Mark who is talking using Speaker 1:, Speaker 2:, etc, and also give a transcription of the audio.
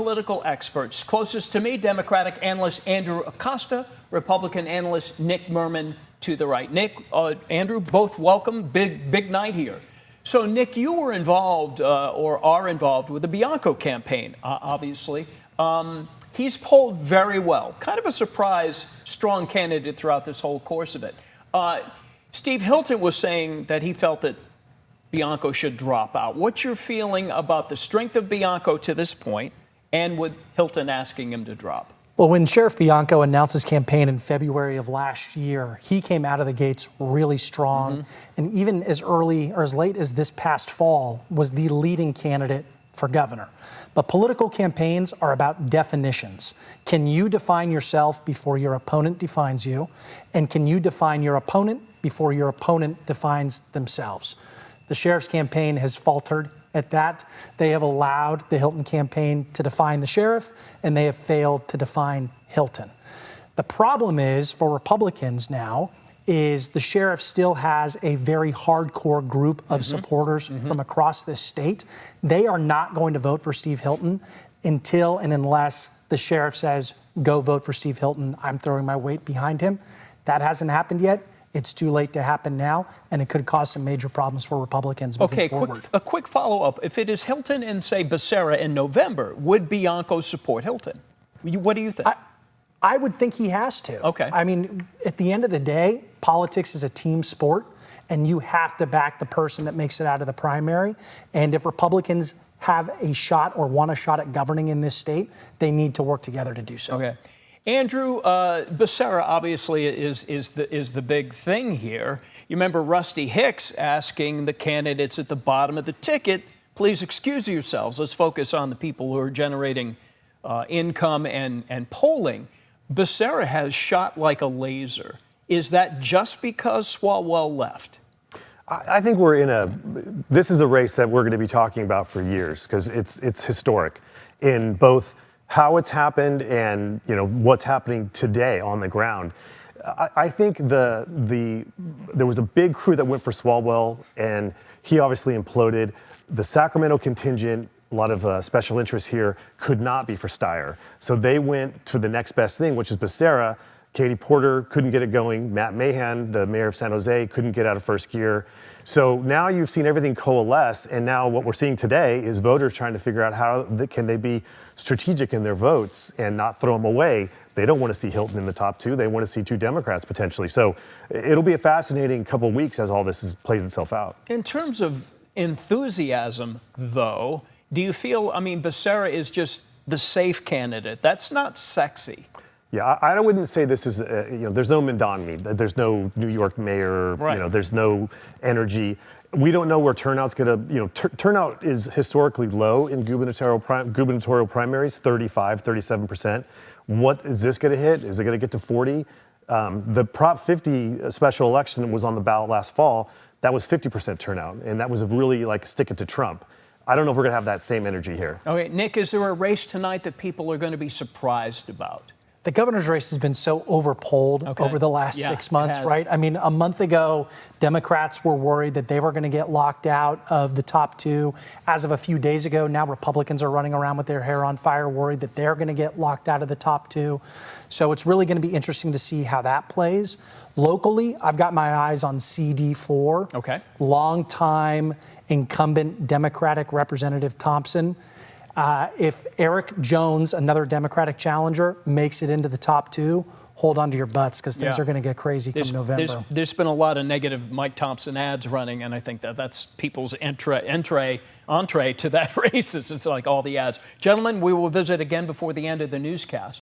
Speaker 1: Political experts. Closest to me, Democratic analyst Andrew Acosta, Republican analyst Nick Merman to the right. Nick, Andrew, both welcome. Big night here. So, Nick, you were involved or are involved with the Bianco campaign, obviously. He's polled very well. Kind of a surprise, strong candidate throughout this whole course of it. Steve Hilton was saying that he felt that Bianco should drop out. What's your feeling about the strength of Bianco to this point, and with Hilton asking him to drop?
Speaker 2: Well, when Sheriff Bianco announced his campaign in February of last year, he came out of the gates really strong. And even as early or as late as this past fall, was the leading candidate for governor. But political campaigns are about definitions. Can you define yourself before your opponent defines you? And can you define your opponent before your opponent defines themselves? The sheriff's campaign has faltered at that. They have allowed the Hilton campaign to define the sheriff, and they have failed to define Hilton. The problem is, for Republicans now, is the sheriff still has a very hardcore group of supporters from across this state. They are not going to vote for Steve Hilton until and unless the sheriff says, go vote for Steve Hilton, I'm throwing my weight behind him. That hasn't happened yet. It's too late to happen now, and it could cause some major problems for Republicans moving forward.
Speaker 1: A quick follow-up. If it is Hilton and, say, Becerra in November, would Bianco support Hilton? What do you think?
Speaker 2: I would think he has to.
Speaker 1: Okay.
Speaker 2: I mean, at the end of the day, politics is a team sport, and you have to back the person that makes it out of the primary. And if Republicans have a shot or want a shot at governing in this state, they need to work together to do so.
Speaker 1: Okay. Andrew, Becerra obviously is the big thing here. You remember Rusty Hicks asking the candidates at the bottom of the ticket, please excuse yourselves. Let's focus on the people who are generating income and polling. Becerra has shot like a laser. Is that just because Swalwell left?
Speaker 3: I think this is a race that we're going to be talking about for years because it's historic in both how it's happened and what's happening today on the ground. I think there was a big crew that went for Swalwell, and he obviously imploded. The Sacramento contingent, a lot of special interests here, could not be for Steyer. So they went to the next best thing, which is Becerra. Katie Porter couldn't get it going. Matt Mahan, the mayor of San Jose, couldn't get out of first gear. So now you've seen everything coalesce, and now what we're seeing today is voters trying to figure out how can they be strategic in their votes and not throw them away. They don't want to see Hilton in the top two. They want to see two Democrats potentially. So it'll be a fascinating couple of weeks as all this plays itself out.
Speaker 1: In terms of enthusiasm, though, do you feel, Becerra is just the safe candidate? That's not sexy.
Speaker 3: Yeah, I wouldn't say this is, there's no Mamdani, there's no New York mayor,
Speaker 1: right.
Speaker 3: There's no energy. We don't know where turnout's going to, turnout is historically low in gubernatorial primaries, 35, 37%. What is this going to hit? Is it going to get to 40? The Prop 50 special election was on the ballot last fall. That was 50% turnout, and that was really like sticking to Trump. I don't know if we're going to have that same energy here.
Speaker 1: Okay, Nick, is there a race tonight that people are going to be surprised about?
Speaker 2: The governor's race has been so overpolled over the last 6 months, right? I mean, a month ago, Democrats were worried that they were going to get locked out of the top two. As of a few days ago, now Republicans are running around with their hair on fire, worried that they're going to get locked out of the top two. So it's really going to be interesting to see how that plays. Locally, I've got my eyes on CD4.
Speaker 1: Okay.
Speaker 2: Longtime incumbent Democratic Representative Thompson. If Eric Jones, another Democratic challenger, makes it into the top two, hold on to your butts because things are going to get crazy come November.
Speaker 1: There's been a lot of negative Mike Thompson ads running, and I think that's people's entree to that race. It's like all the ads. Gentlemen, we will visit again before the end of the newscast.